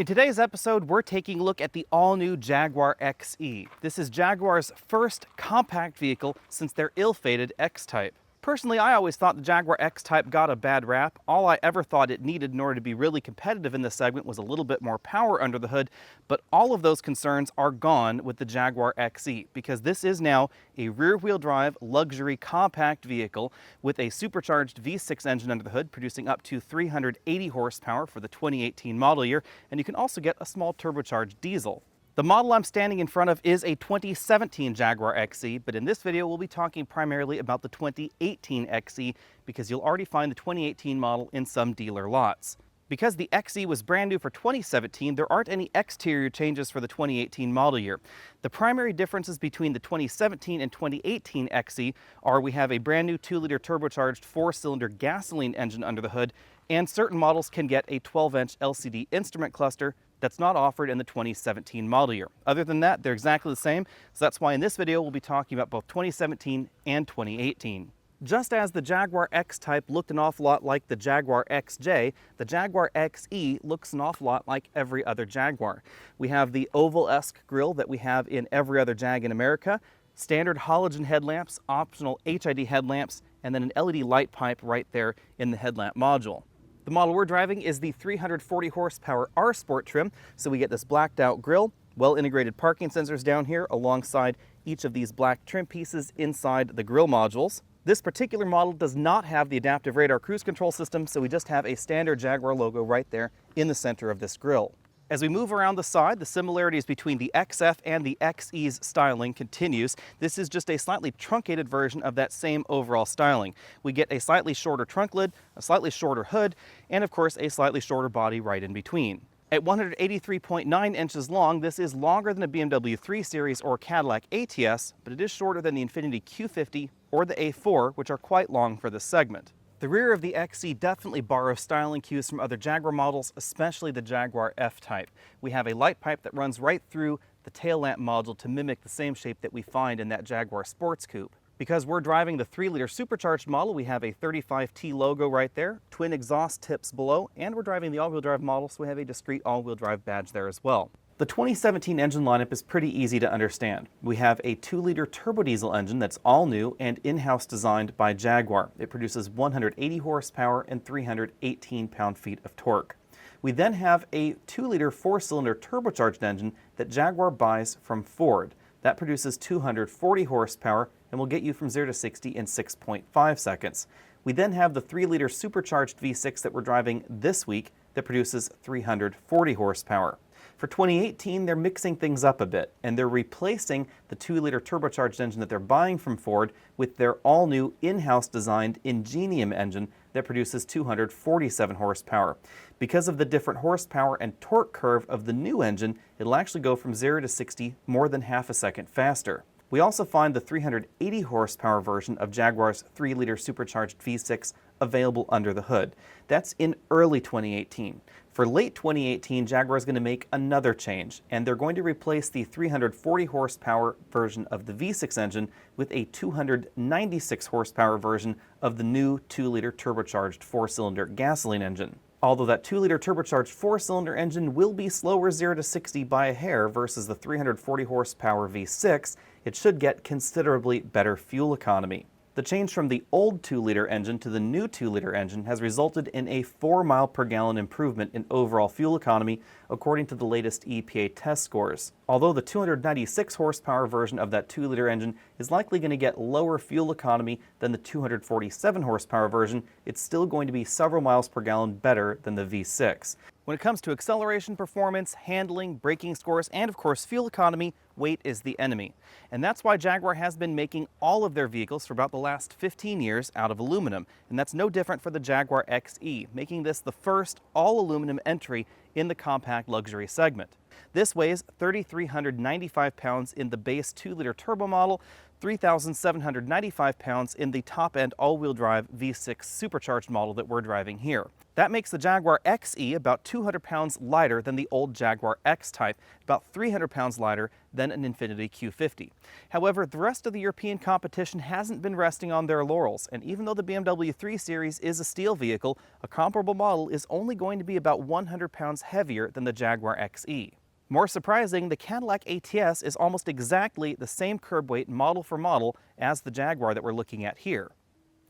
In today's episode, we're taking a look at the all-new Jaguar XE. This is Jaguar's first compact vehicle since their ill-fated X-Type. Personally, I always thought the Jaguar X-Type got a bad rap. All I ever thought it needed in order to be really competitive in this segment was a little bit more power under the hood, but all of those concerns are gone with the Jaguar XE because this is now a rear-wheel drive luxury compact vehicle with a supercharged V6 engine under the hood producing up to 380 horsepower for the 2018 model year, and you can also get a small turbocharged diesel. The model I'm standing in front of is a 2017 Jaguar XE, but in this video we'll be talking primarily about the 2018 XE because you'll already find the 2018 model in some dealer lots. Because the XE was brand new for 2017, there aren't any exterior changes for the 2018 model year. The primary differences between the 2017 and 2018 XE are we have a brand new 2-liter turbocharged 4-cylinder gasoline engine under the hood, and certain models can get a 12-inch LCD instrument cluster that's not offered in the 2017 model year. Other than that, they're exactly the same, so that's why in this video we'll be talking about both 2017 and 2018. Just as the Jaguar X-Type looked an awful lot like the Jaguar XJ, the Jaguar XE looks an awful lot like every other Jaguar. We have the oval-esque grille that we have in every other Jag in America, standard halogen headlamps, optional HID headlamps, and then an LED light pipe right there in the headlamp module. The model we're driving is the 340 horsepower R Sport trim, so we get this blacked out grille, well-integrated parking sensors down here alongside each of these black trim pieces inside the grille modules. This particular model does not have the adaptive radar cruise control system, so we just have a standard Jaguar logo right there in the center of this grille. As we move around the side, the similarities between the XF and the XE's styling continues. This is just a slightly truncated version of that same overall styling. We get a slightly shorter trunk lid, a slightly shorter hood, and of course a slightly shorter body right in between. At 183.9 inches long, this is longer than a BMW 3 Series or Cadillac ATS, but it is shorter than the Infiniti Q50 or the A4, which are quite long for this segment. The rear of the XE definitely borrows styling cues from other Jaguar models, especially the Jaguar F-Type. We have a light pipe that runs right through the tail lamp module to mimic the same shape that we find in that Jaguar Sports Coupe. Because we're driving the 3-liter supercharged model, we have a 35T logo right there, twin exhaust tips below, and we're driving the all-wheel drive model, so we have a discrete all-wheel drive badge there as well. The 2017 engine lineup is pretty easy to understand. We have a 2-liter turbo diesel engine that's all new and in-house designed by Jaguar. It produces 180 horsepower and 318 pound-feet of torque. We then have a 2-liter 4-cylinder turbocharged engine that Jaguar buys from Ford. That produces 240 horsepower and will get you from 0 to 60 in 6.5 seconds. We then have the 3-liter supercharged V6 that we're driving this week that produces 340 horsepower. For 2018, they're mixing things up a bit, and they're replacing the 2-liter turbocharged engine that they're buying from Ford with their all-new in-house designed Ingenium engine that produces 247 horsepower. Because of the different horsepower and torque curve of the new engine, it'll actually go from 0 to 60 more than half a second faster. We also find the 380 horsepower version of Jaguar's 3-liter supercharged V6 available under the hood. That's in early 2018. For late 2018, Jaguar is going to make another change, and they're going to replace the 340 horsepower version of the V6 engine with a 296 horsepower version of the new 2-liter turbocharged 4-cylinder gasoline engine. Although that 2-liter turbocharged 4-cylinder engine will be slower 0 to 60 by a hair versus the 340 horsepower V6, it should get considerably better fuel economy. The change from the old 2-liter engine to the new 2-liter engine has resulted in a 4 mile per gallon improvement in overall fuel economy, according to the latest EPA test scores. Although the 296 horsepower version of that 2-liter engine is likely going to get lower fuel economy than the 247 horsepower version, it's still going to be several miles per gallon better than the V6. When it comes to acceleration performance, handling, braking scores, and of course fuel economy, weight is the enemy. And that's why Jaguar has been making all of their vehicles for about the last 15 years out of aluminum. And that's no different for the Jaguar XE, making this the first all-aluminum entry in the compact luxury segment. This weighs 3,395 pounds in the base 2-liter turbo model, 3,795 pounds in the top-end all-wheel drive V6 supercharged model that we're driving here. That makes the Jaguar XE about 200 pounds lighter than the old Jaguar X-Type, about 300 pounds lighter than an Infiniti Q50. However, the rest of the European competition hasn't been resting on their laurels, and even though the BMW 3 Series is a steel vehicle, a comparable model is only going to be about 100 pounds heavier than the Jaguar XE. More surprising, the Cadillac ATS is almost exactly the same curb weight model for model as the Jaguar that we're looking at here.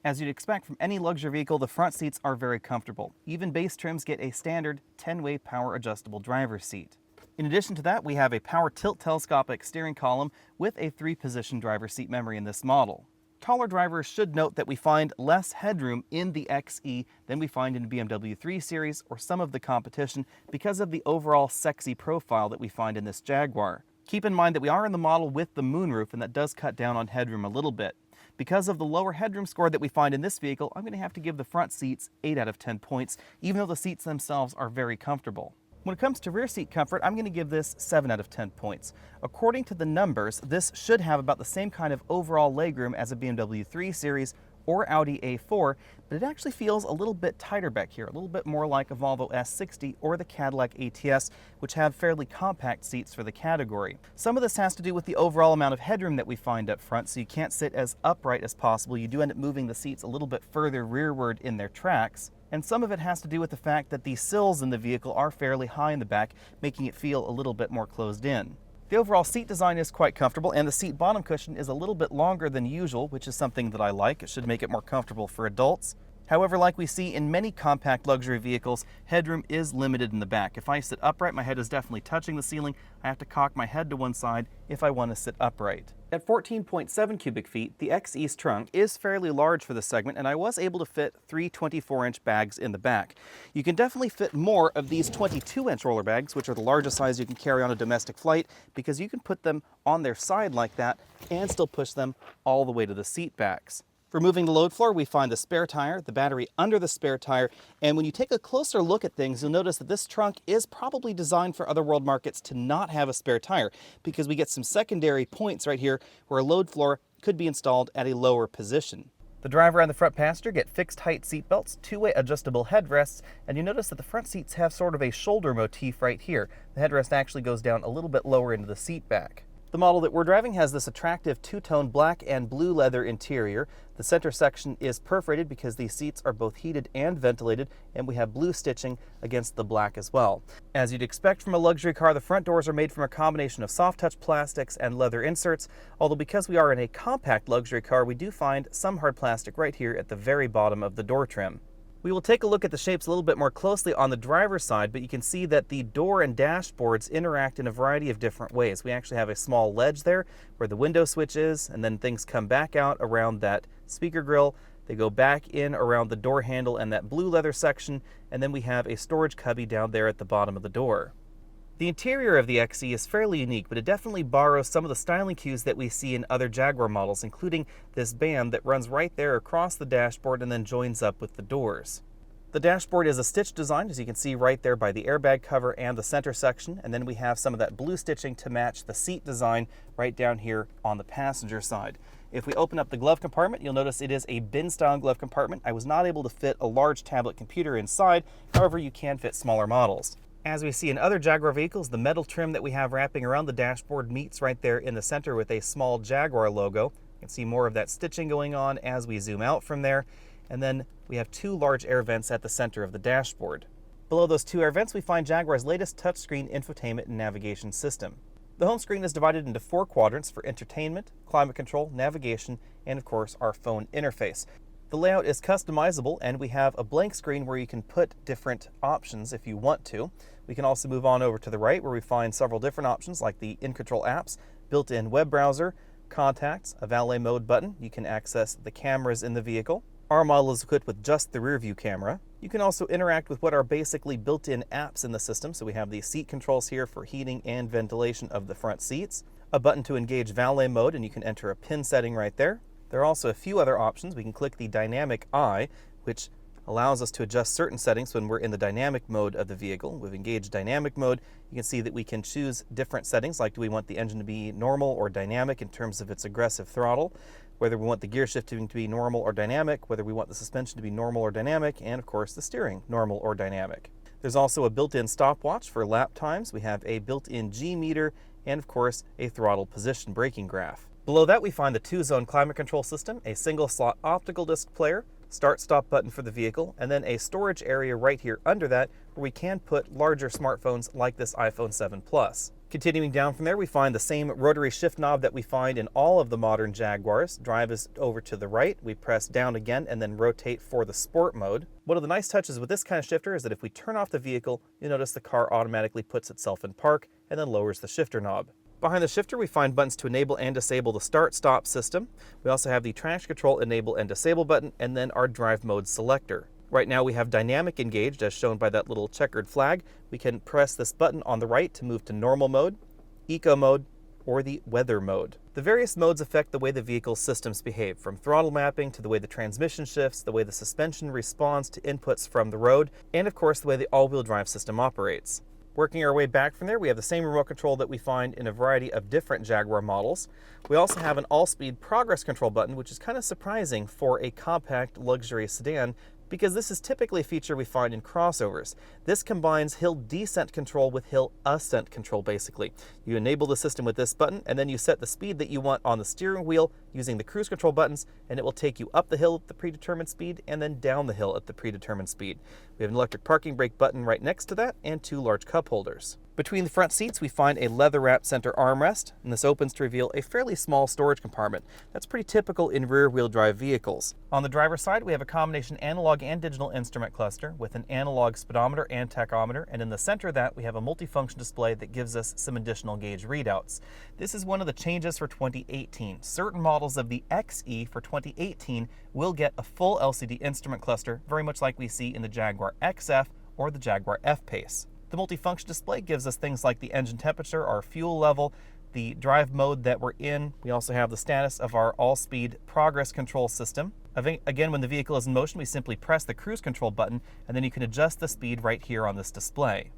As you'd expect from any luxury vehicle, the front seats are very comfortable. Even base trims get a standard 10-way power adjustable driver's seat. In addition to that, we have a power tilt telescopic steering column with a 3-position driver's seat memory in this model. Taller drivers should note that we find less headroom in the XE than we find in the BMW 3 Series or some of the competition because of the overall sexy profile that we find in this Jaguar. Keep in mind that we are in the model with the moonroof, and that does cut down on headroom a little bit. Because of the lower headroom score that we find in this vehicle, I'm going to have to give the front seats 8 out of 10 points, even though the seats themselves are very comfortable. When it comes to rear seat comfort, I'm going to give this 7 out of 10 points. According to the numbers, this should have about the same kind of overall legroom as a BMW 3 Series or Audi A4, but it actually feels a little bit tighter back here, a little bit more like a Volvo S60 or the Cadillac ATS, which have fairly compact seats for the category. Some of this has to do with the overall amount of headroom that we find up front, so you can't sit as upright as possible. You do end up moving the seats a little bit further rearward in their tracks. And some of it has to do with the fact that the sills in the vehicle are fairly high in the back, making it feel a little bit more closed in. The overall seat design is quite comfortable, and the seat bottom cushion is a little bit longer than usual, which is something that I like. It should make it more comfortable for adults. However, like we see in many compact luxury vehicles, headroom is limited in the back. If I sit upright, my head is definitely touching the ceiling. I have to cock my head to one side if I want to sit upright. At 14.7 cubic feet, the XE's trunk is fairly large for the segment, and I was able to fit 3 24-inch bags in the back. You can definitely fit more of these 22-inch roller bags, which are the largest size you can carry on a domestic flight, because you can put them on their side like that and still push them all the way to the seat backs. Removing the load floor, we find the spare tire, the battery under the spare tire, and when you take a closer look at things, you'll notice that this trunk is probably designed for other world markets to not have a spare tire, because we get some secondary points right here where a load floor could be installed at a lower position. The driver and the front passenger get fixed height seat belts, 2-way adjustable headrests, and you notice that the front seats have sort of a shoulder motif right here. The headrest actually goes down a little bit lower into the seat back. The model that we're driving has this attractive two-tone black and blue leather interior. The center section is perforated because these seats are both heated and ventilated, and we have blue stitching against the black as well. As you'd expect from a luxury car, the front doors are made from a combination of soft-touch plastics and leather inserts, although because we are in a compact luxury car, we do find some hard plastic right here at the very bottom of the door trim. We will take a look at the shapes a little bit more closely on the driver's side, but you can see that the door and dashboards interact in a variety of different ways. We actually have a small ledge there where the window switch is, and then things come back out around that speaker grille. They go back in around the door handle and that blue leather section, and then we have a storage cubby down there at the bottom of the door. The interior of the XE is fairly unique, but it definitely borrows some of the styling cues that we see in other Jaguar models, including this band that runs right there across the dashboard and then joins up with the doors. The dashboard is a stitch design, as you can see right there by the airbag cover and the center section, and then we have some of that blue stitching to match the seat design right down here on the passenger side. If we open up the glove compartment, you'll notice it is a bin-style glove compartment. I was not able to fit a large tablet computer inside, however you can fit smaller models. As we see in other Jaguar vehicles, the metal trim that we have wrapping around the dashboard meets right there in the center with a small Jaguar logo. You can see more of that stitching going on as we zoom out from there. And then we have 2 large air vents at the center of the dashboard. Below those 2 air vents, we find Jaguar's latest touchscreen infotainment and navigation system. The home screen is divided into 4 quadrants for entertainment, climate control, navigation, and of course our phone interface. The layout is customizable, and we have a blank screen where you can put different options if you want to. We can also move on over to the right where we find several different options like the in-control apps, built-in web browser, contacts, a valet mode button. You can access the cameras in the vehicle. Our model is equipped with just the rear view camera. You can also interact with what are basically built-in apps in the system. So we have the seat controls here for heating and ventilation of the front seats, a button to engage valet mode, and you can enter a pin setting right there. There are also a few other options. We can click the dynamic eye, which allows us to adjust certain settings when we're in the dynamic mode of the vehicle. We've engaged dynamic mode. You can see that we can choose different settings, like do we want the engine to be normal or dynamic in terms of its aggressive throttle, whether we want the gear shifting to be normal or dynamic, whether we want the suspension to be normal or dynamic, and of course the steering normal or dynamic. There's also a built-in stopwatch for lap times. We have a built-in G meter and of course a throttle position braking graph. Below that we find the 2-zone climate control system, a single slot optical disc player, start-stop button for the vehicle, and then a storage area right here under that where we can put larger smartphones like this iPhone 7 Plus. Continuing down from there, we find the same rotary shift knob that we find in all of the modern Jaguars. Drive is over to the right, we press down again and then rotate for the sport mode. One of the nice touches with this kind of shifter is that if we turn off the vehicle, you'll notice the car automatically puts itself in park and then lowers the shifter knob. Behind the shifter, we find buttons to enable and disable the start-stop system. We also have the traction control enable and disable button, and then our drive mode selector. Right now we have dynamic engaged, as shown by that little checkered flag. We can press this button on the right to move to normal mode, eco mode, or the weather mode. The various modes affect the way the vehicle's systems behave, from throttle mapping to the way the transmission shifts, the way the suspension responds to inputs from the road, and of course the way the all-wheel drive system operates. Working our way back from there, we have the same remote control that we find in a variety of different Jaguar models. We also have an all-speed progress control button, which is kind of surprising for a compact luxury sedan, because this is typically a feature we find in crossovers. This combines hill descent control with hill ascent control, basically. You enable the system with this button, and then you set the speed that you want on the steering wheel using the cruise control buttons, and it will take you up the hill at the predetermined speed and then down the hill at the predetermined speed. We have an electric parking brake button right next to that and 2 large cup holders. Between the front seats, we find a leather-wrapped center armrest, and this opens to reveal a fairly small storage compartment. That's pretty typical in rear-wheel drive vehicles. On the driver's side, we have a combination analog and digital instrument cluster with an analog speedometer and tachometer, and in the center of that, we have a multifunction display that gives us some additional gauge readouts. This is one of the changes for 2018. Certain models of the XE for 2018 will get a full LCD instrument cluster, very much like we see in the Jaguar XF or the Jaguar F-Pace. The multifunction display gives us things like the engine temperature, our fuel level, the drive mode that we're in. We also have the status of our all-speed progress control system. Again, when the vehicle is in motion, we simply press the cruise control button, and then you can adjust the speed right here on this display.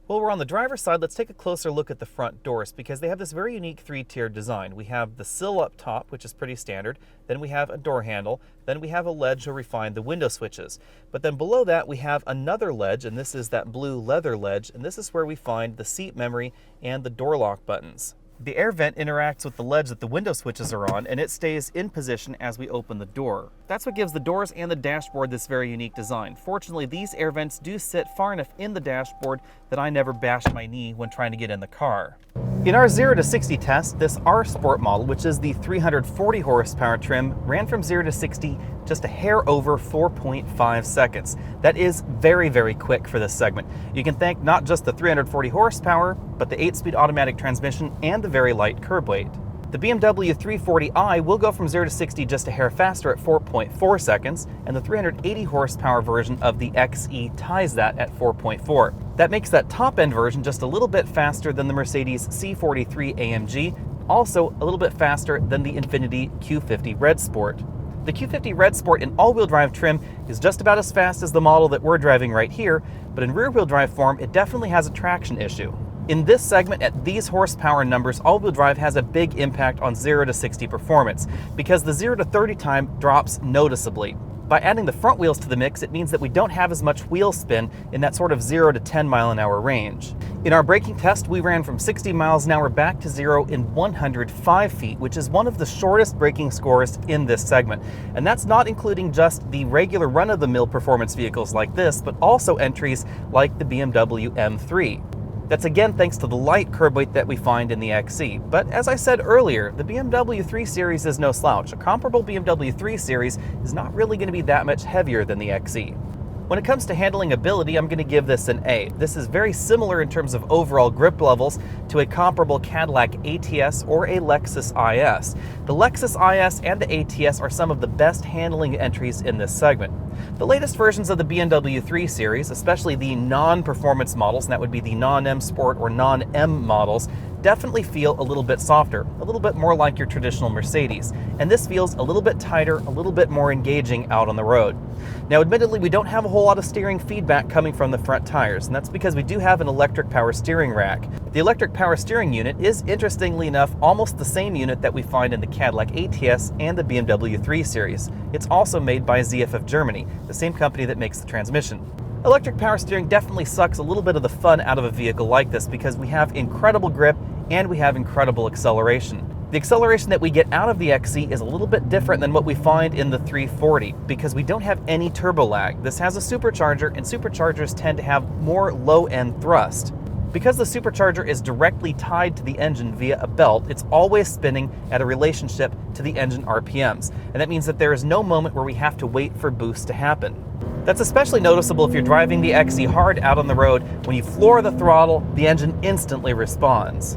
While we're on the driver's side, let's take a closer look at the front doors, because they have this very unique 3-tiered design. We have the sill up top, which is pretty standard. Then we have a door handle. Then we have a ledge where we find the window switches. But then below that, we have another ledge, and this is that blue leather ledge, and this is where we find the seat memory and the door lock buttons. The air vent interacts with the ledge that the window switches are on, and it stays in position as we open the door. That's what gives the doors and the dashboard this very unique design. Fortunately, these air vents do sit far enough in the dashboard that I never bashed my knee when trying to get in the car. In our 0 to 60 test, this R Sport model, which is the 340 horsepower trim, ran from 0 to 60 just a hair over 4.5 seconds. That is very, very quick for this segment. You can thank not just the 340 horsepower, but the 8-speed automatic transmission and the very light curb weight. The BMW 340i will go from 0 to 60 just a hair faster at 4.4 seconds, and the 380 horsepower version of the XE ties that at 4.4. That makes that top-end version just a little bit faster than the Mercedes C43 AMG, also a little bit faster than the Infiniti Q50 Red Sport. The Q50 Red Sport in all-wheel drive trim is just about as fast as the model that we're driving right here, but in rear-wheel drive form, it definitely has a traction issue. In this segment, at these horsepower numbers, all-wheel drive has a big impact on 0 to 60 performance, because the 0 to 30 time drops noticeably. By adding the front wheels to the mix, it means that we don't have as much wheel spin in that sort of 0 to 10 mile an hour range. In our braking test, we ran from 60 miles an hour back to 0 in 105 feet, which is one of the shortest braking scores in this segment. And that's not including just the regular run-of-the-mill performance vehicles like this, but also entries like the BMW M3. That's again thanks to the light curb weight that we find in the XE. But as I said earlier, the BMW 3 Series is no slouch. A comparable BMW 3 Series is not really going to be that much heavier than the XE. When it comes to handling ability, I'm going to give this an A. This is very similar in terms of overall grip levels to a comparable Cadillac ATS or a Lexus IS. The Lexus IS and the ATS are some of the best handling entries in this segment. The latest versions of the BMW 3 Series, especially the non-performance models, and that would be the non-M Sport or non-M models, definitely feel a little bit softer, a little bit more like your traditional Mercedes. And this feels a little bit tighter, a little bit more engaging out on the road. Now, admittedly, we don't have a whole lot of steering feedback coming from the front tires, and that's because we do have an electric power steering rack. The electric power steering unit is, interestingly enough, almost the same unit that we find in the Cadillac ATS and the BMW 3 Series. It's also made by ZF of Germany, the same company that makes the transmission. Electric power steering definitely sucks a little bit of the fun out of a vehicle like this because we have incredible grip and we have incredible acceleration. The acceleration that we get out of the XE is a little bit different than what we find in the 340 because we don't have any turbo lag. This has a supercharger, and superchargers tend to have more low-end thrust. Because the supercharger is directly tied to the engine via a belt, it's always spinning at a relationship to the engine RPMs, and that means that there is no moment where we have to wait for boost to happen. That's especially noticeable if you're driving the XE hard out on the road. When you floor the throttle, the engine instantly responds.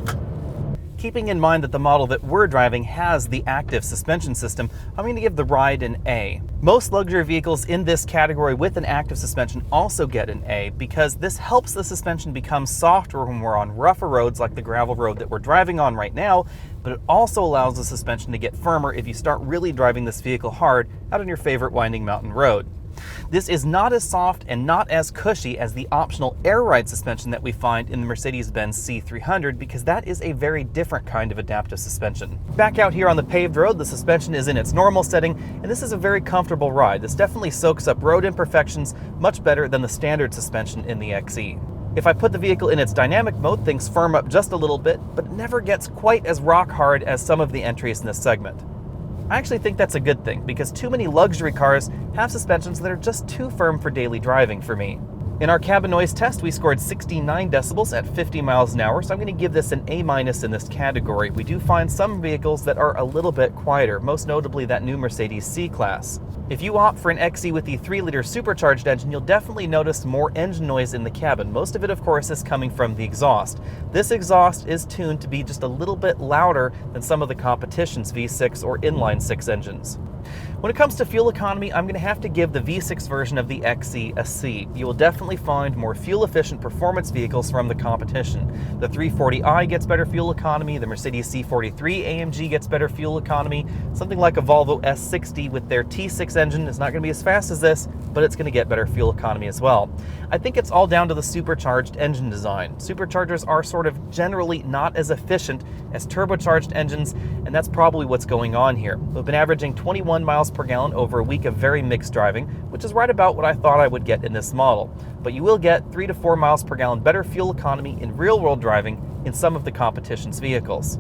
Keeping in mind that the model that we're driving has the active suspension system, I'm going to give the ride an A. Most luxury vehicles in this category with an active suspension also get an A because this helps the suspension become softer when we're on rougher roads like the gravel road that we're driving on right now, but it also allows the suspension to get firmer if you start really driving this vehicle hard out on your favorite winding mountain road. This is not as soft and not as cushy as the optional air ride suspension that we find in the Mercedes-Benz C300 because that is a very different kind of adaptive suspension. Back out here on the paved road, the suspension is in its normal setting, and this is a very comfortable ride. This definitely soaks up road imperfections much better than the standard suspension in the XE. If I put the vehicle in its dynamic mode, things firm up just a little bit, but it never gets quite as rock hard as some of the entries in this segment. I actually think that's a good thing because too many luxury cars have suspensions that are just too firm for daily driving for me. In our cabin noise test, we scored 69 decibels at 50 miles an hour, so I'm going to give this an A- in this category. We do find some vehicles that are a little bit quieter, most notably that new Mercedes C-Class. If you opt for an XE with the 3-liter supercharged engine, you'll definitely notice more engine noise in the cabin. Most of it, of course, is coming from the exhaust. This exhaust is tuned to be just a little bit louder than some of the competition's V6 or inline-6 engines. When it comes to fuel economy, I'm going to have to give the V6 version of the XE a C. You will definitely find more fuel-efficient performance vehicles from the competition. The 340i gets better fuel economy, the Mercedes C43 AMG gets better fuel economy, something like a Volvo S60 with their T6 engine is not going to be as fast as this, but it's going to get better fuel economy as well. I think it's all down to the supercharged engine design. Superchargers are sort of generally not as efficient as turbocharged engines, and that's probably what's going on here. We've been averaging 21 miles per gallon over a week of very mixed driving, which is right about what I thought I would get in this model. But you will get 3 to 4 miles per gallon better fuel economy in real-world driving in some of the competition's vehicles.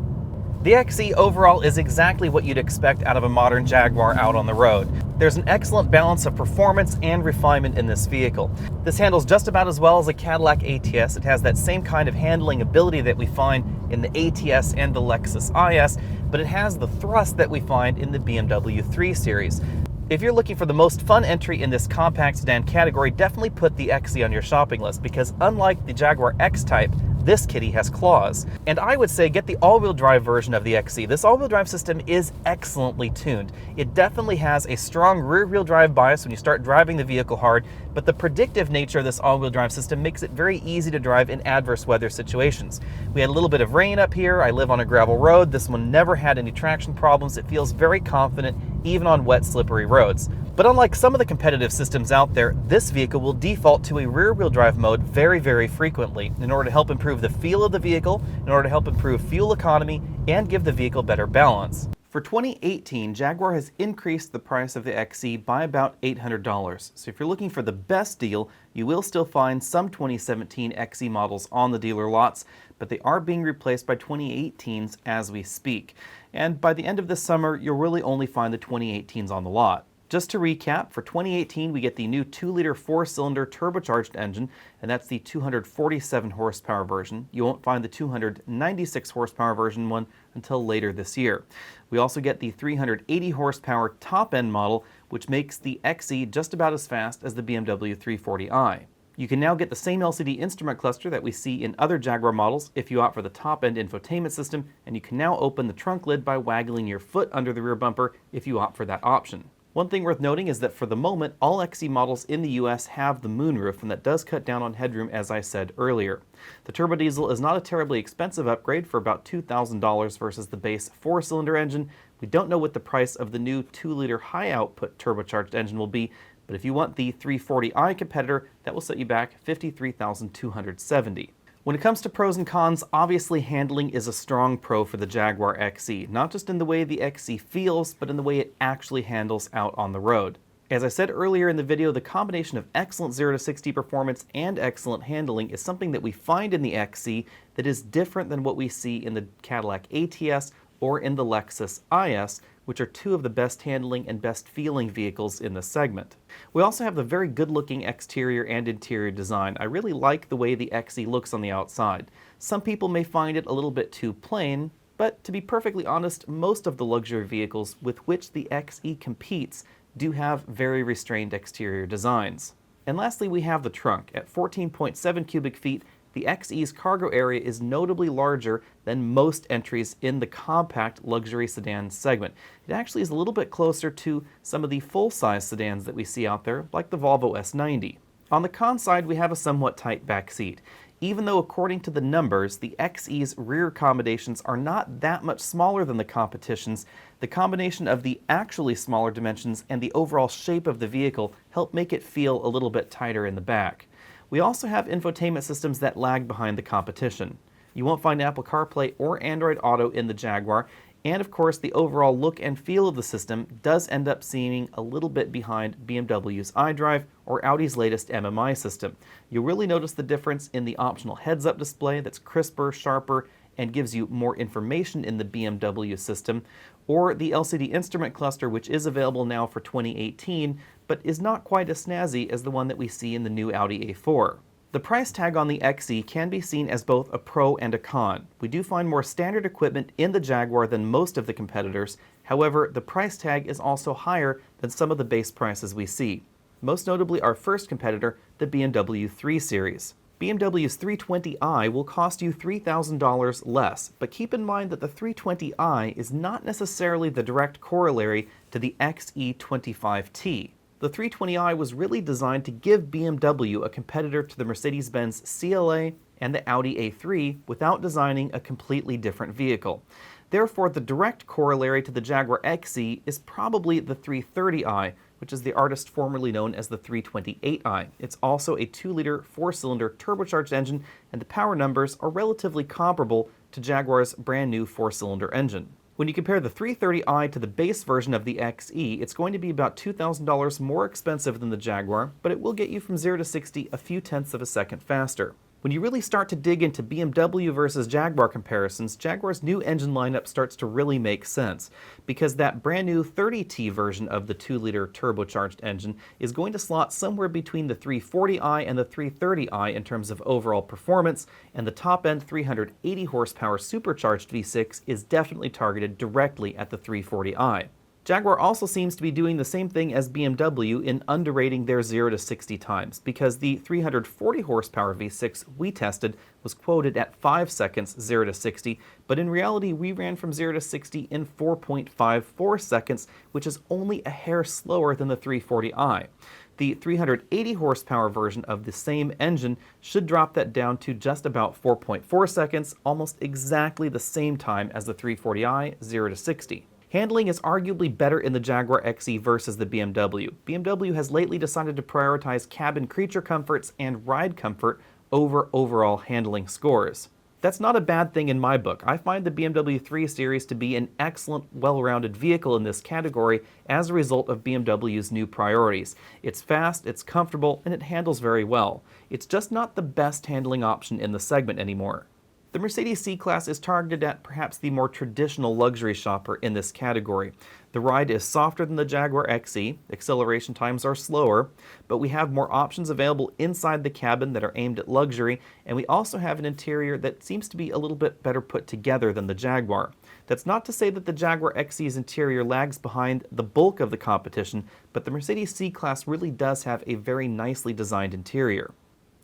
The XE overall is exactly what you'd expect out of a modern Jaguar out on the road. There's an excellent balance of performance and refinement in this vehicle. This handles just about as well as a Cadillac ATS. It has that same kind of handling ability that we find in the ATS and the Lexus IS, but it has the thrust that we find in the BMW 3 Series. If you're looking for the most fun entry in this compact sedan category, definitely put the XE on your shopping list because unlike the Jaguar X-Type, this kitty has claws. And I would say get the all-wheel drive version of the XE. This all-wheel drive system is excellently tuned. It definitely has a strong rear-wheel drive bias when you start driving the vehicle hard, but the predictive nature of this all-wheel drive system makes it very easy to drive in adverse weather situations. We had a little bit of rain up here. I live on a gravel road. This one never had any traction problems. It feels very confident even on wet, slippery roads. But unlike some of the competitive systems out there, this vehicle will default to a rear-wheel drive mode very, very frequently in order to help improve the feel of the vehicle, in order to help improve fuel economy, and give the vehicle better balance. For 2018, Jaguar has increased the price of the XE by about $800. So if you're looking for the best deal, you will still find some 2017 XE models on the dealer lots, but they are being replaced by 2018s as we speak. And by the end of this summer, you'll really only find the 2018s on the lot. Just to recap, for 2018 we get the new 2-liter 4-cylinder turbocharged engine, and that's the 247 horsepower version. You won't find the 296 horsepower version one until later this year. We also get the 380 horsepower top-end model, which makes the XE just about as fast as the BMW 340i. You can now get the same LCD instrument cluster that we see in other Jaguar models if you opt for the top-end infotainment system, and you can now open the trunk lid by waggling your foot under the rear bumper if you opt for that option. One thing worth noting is that for the moment, all XE models in the US have the moonroof, and that does cut down on headroom, as I said earlier. The turbo diesel is not a terribly expensive upgrade for about $2,000 versus the base 4-cylinder engine. We don't know what the price of the new 2-liter high-output turbocharged engine will be, but if you want the 340i competitor, that will set you back $53,270. When it comes to pros and cons, obviously handling is a strong pro for the Jaguar XE, not just in the way the XE feels, but in the way it actually handles out on the road. As I said earlier in the video, the combination of excellent 0 to 60 performance and excellent handling is something that we find in the XE that is different than what we see in the Cadillac ATS or in the Lexus IS, which are two of the best handling and best feeling vehicles in the segment. We also have the very good looking exterior and interior design. I really like the way the XE looks on the outside. Some people may find it a little bit too plain, but to be perfectly honest, most of the luxury vehicles with which the XE competes do have very restrained exterior designs. And lastly, we have the trunk. At 14.7 cubic feet, the XE's cargo area is notably larger than most entries in the compact luxury sedan segment. It actually is a little bit closer to some of the full-size sedans that we see out there, like the Volvo S90. On the con side, we have a somewhat tight back seat. Even though according to the numbers, the XE's rear accommodations are not that much smaller than the competition's, the combination of the actually smaller dimensions and the overall shape of the vehicle help make it feel a little bit tighter in the back. We also have infotainment systems that lag behind the competition. You won't find Apple CarPlay or Android Auto in the Jaguar, and of course the overall look and feel of the system does end up seeming a little bit behind BMW's iDrive or Audi's latest MMI system. You'll really notice the difference in the optional heads-up display that's crisper, sharper, and gives you more information in the BMW system, or the LCD instrument cluster, which is available now for 2018, but is not quite as snazzy as the one that we see in the new Audi A4. The price tag on the XE can be seen as both a pro and a con. We do find more standard equipment in the Jaguar than most of the competitors. However, the price tag is also higher than some of the base prices we see. Most notably our first competitor, the BMW 3 Series. BMW's 320i will cost you $3,000 less, but keep in mind that the 320i is not necessarily the direct corollary to the XE25T. The 320i was really designed to give BMW a competitor to the Mercedes-Benz CLA and the Audi A3 without designing a completely different vehicle. Therefore, the direct corollary to the Jaguar XE is probably the 330i, which is the artist formerly known as the 328i. It's also a 2-liter 4-cylinder turbocharged engine, and the power numbers are relatively comparable to Jaguar's brand new 4-cylinder engine. When you compare the 330i to the base version of the XE, it's going to be about $2,000 more expensive than the Jaguar, but it will get you from 0 to 60 a few tenths of a second faster. When you really start to dig into BMW versus Jaguar comparisons, Jaguar's new engine lineup starts to really make sense, because that brand new 30T version of the 2-liter turbocharged engine is going to slot somewhere between the 340i and the 330i in terms of overall performance, and the top-end 380 horsepower supercharged V6 is definitely targeted directly at the 340i. Jaguar also seems to be doing the same thing as BMW in underrating their 0 to 60 times, because the 340 horsepower V6 we tested was quoted at 5 seconds 0 to 60, but in reality we ran from 0 to 60 in 4.54 seconds, which is only a hair slower than the 340i. The 380 horsepower version of the same engine should drop that down to just about 4.4 seconds, almost exactly the same time as the 340i 0 to 60. Handling is arguably better in the Jaguar XE versus the BMW. BMW has lately decided to prioritize cabin creature comforts and ride comfort over overall handling scores. That's not a bad thing in my book. I find the BMW 3 Series to be an excellent, well-rounded vehicle in this category as a result of BMW's new priorities. It's fast, it's comfortable, and it handles very well. It's just not the best handling option in the segment anymore. The Mercedes C-Class is targeted at perhaps the more traditional luxury shopper in this category. The ride is softer than the Jaguar XE, acceleration times are slower, but we have more options available inside the cabin that are aimed at luxury, and we also have an interior that seems to be a little bit better put together than the Jaguar. That's not to say that the Jaguar XE's interior lags behind the bulk of the competition, but the Mercedes C-Class really does have a very nicely designed interior.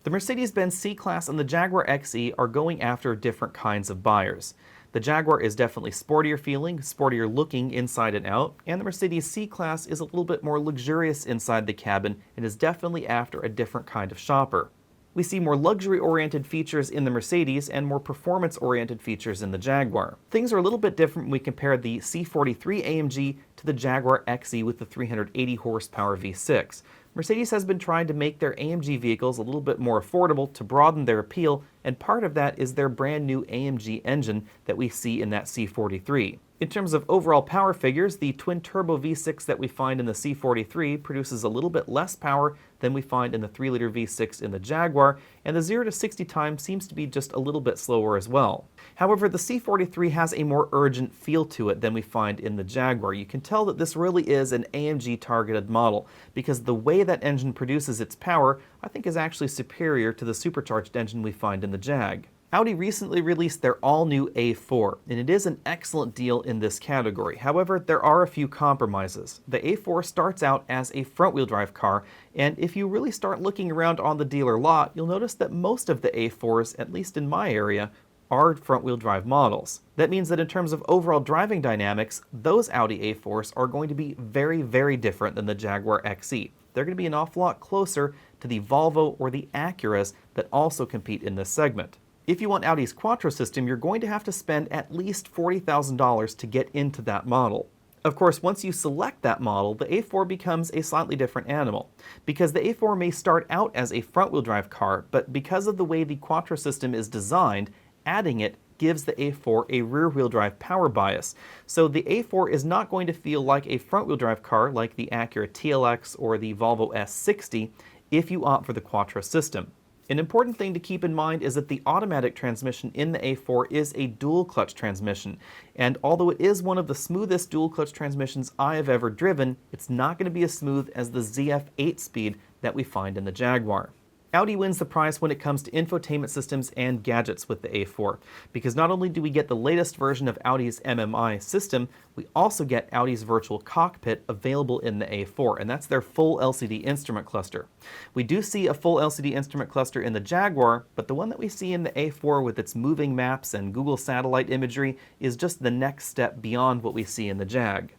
The Mercedes-Benz C-Class and the Jaguar XE are going after different kinds of buyers. The Jaguar is definitely sportier feeling, sportier looking inside and out, and the Mercedes C-Class is a little bit more luxurious inside the cabin and is definitely after a different kind of shopper. We see more luxury-oriented features in the Mercedes and more performance-oriented features in the Jaguar. Things are a little bit different when we compare the C43 AMG to the Jaguar XE with the 380 horsepower V6. Mercedes has been trying to make their AMG vehicles a little bit more affordable to broaden their appeal, and part of that is their brand new AMG engine that we see in that C43. In terms of overall power figures, the twin-turbo V6 that we find in the C43 produces a little bit less power than we find in the 3-liter V6 in the Jaguar, and the 0 to 60 time seems to be just a little bit slower as well. However, the C43 has a more urgent feel to it than we find in the Jaguar. You can tell that this really is an AMG targeted model, because the way that engine produces its power, I think, is actually superior to the supercharged engine we find in the Jag. Audi recently released their all-new A4, and it is an excellent deal in this category. However, there are a few compromises. The A4 starts out as a front-wheel drive car, and if you really start looking around on the dealer lot, you'll notice that most of the A4s, at least in my area, are front-wheel drive models. That means that in terms of overall driving dynamics, those Audi A4s are going to be very, very different than the Jaguar XE. They're going to be an awful lot closer to the Volvo or the Acuras that also compete in this segment. If you want Audi's Quattro system, you're going to have to spend at least $40,000 to get into that model. Of course, once you select that model, the A4 becomes a slightly different animal, because the A4 may start out as a front-wheel drive car, but because of the way the Quattro system is designed, adding it gives the A4 a rear-wheel drive power bias. So the A4 is not going to feel like a front-wheel drive car like the Acura TLX or the Volvo S60 if you opt for the Quattro system. An important thing to keep in mind is that the automatic transmission in the A4 is a dual-clutch transmission, and although it is one of the smoothest dual-clutch transmissions I have ever driven, it's not going to be as smooth as the ZF 8-speed that we find in the Jaguar. Audi wins the prize when it comes to infotainment systems and gadgets with the A4, because not only do we get the latest version of Audi's MMI system, we also get Audi's virtual cockpit available in the A4, and that's their full LCD instrument cluster. We do see a full LCD instrument cluster in the Jaguar, but the one that we see in the A4 with its moving maps and Google satellite imagery is just the next step beyond what we see in the Jag.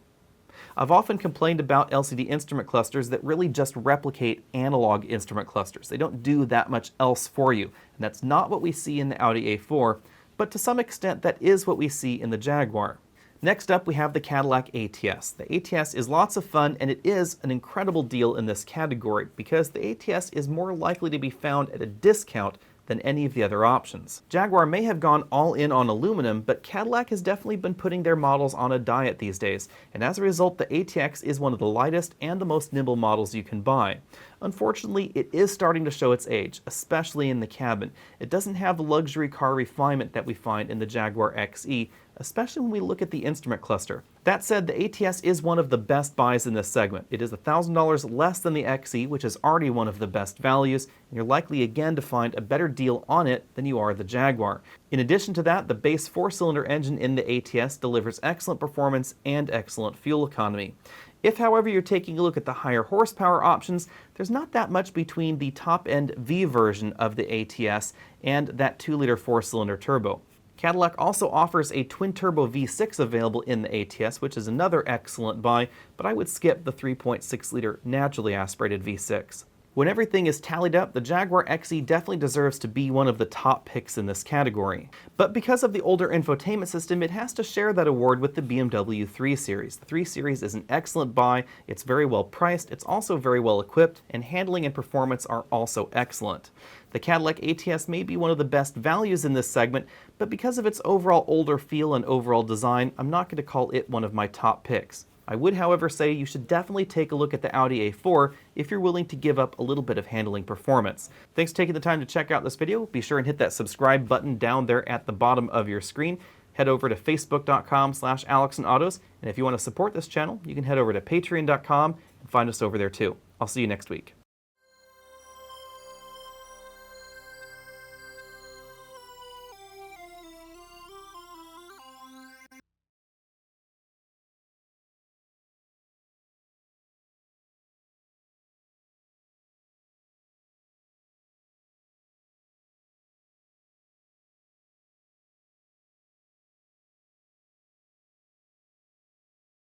I've often complained about LCD instrument clusters that really just replicate analog instrument clusters. They don't do that much else for you, and that's not what we see in the Audi A4, but to some extent that is what we see in the Jaguar. Next up, we have the Cadillac ATS. The ATS is lots of fun, and it is an incredible deal in this category because the ATS is more likely to be found at a discount than any of the other options. Jaguar may have gone all in on aluminum, but Cadillac has definitely been putting their models on a diet these days, and as a result, the ATX is one of the lightest and the most nimble models you can buy. Unfortunately, it is starting to show its age, especially in the cabin. It doesn't have the luxury car refinement that we find in the Jaguar XE, especially when we look at the instrument cluster. That said, the ATS is one of the best buys in this segment. It is $1,000 less than the XE, which is already one of the best values, and you're likely again to find a better deal on it than you are the Jaguar. In addition to that, the base 4-cylinder engine in the ATS delivers excellent performance and excellent fuel economy. If, however, you're taking a look at the higher horsepower options, there's not that much between the top-end V version of the ATS and that 2-liter 4-cylinder turbo. Cadillac also offers a twin-turbo V6 available in the ATS, which is another excellent buy, but I would skip the 3.6-liter naturally aspirated V6. When everything is tallied up, the Jaguar XE definitely deserves to be one of the top picks in this category. But because of the older infotainment system, it has to share that award with the BMW 3 Series. The 3 Series is an excellent buy, it's very well priced, it's also very well equipped, and handling and performance are also excellent. The Cadillac ATS may be one of the best values in this segment, but because of its overall older feel and overall design, I'm not going to call it one of my top picks. I would, however, say you should definitely take a look at the Audi A4 if you're willing to give up a little bit of handling performance. Thanks for taking the time to check out this video. Be sure and hit that subscribe button down there at the bottom of your screen. Head over to facebook.com/AlexandAutos, and if you want to support this channel, you can head over to patreon.com and find us over there too. I'll see you next week.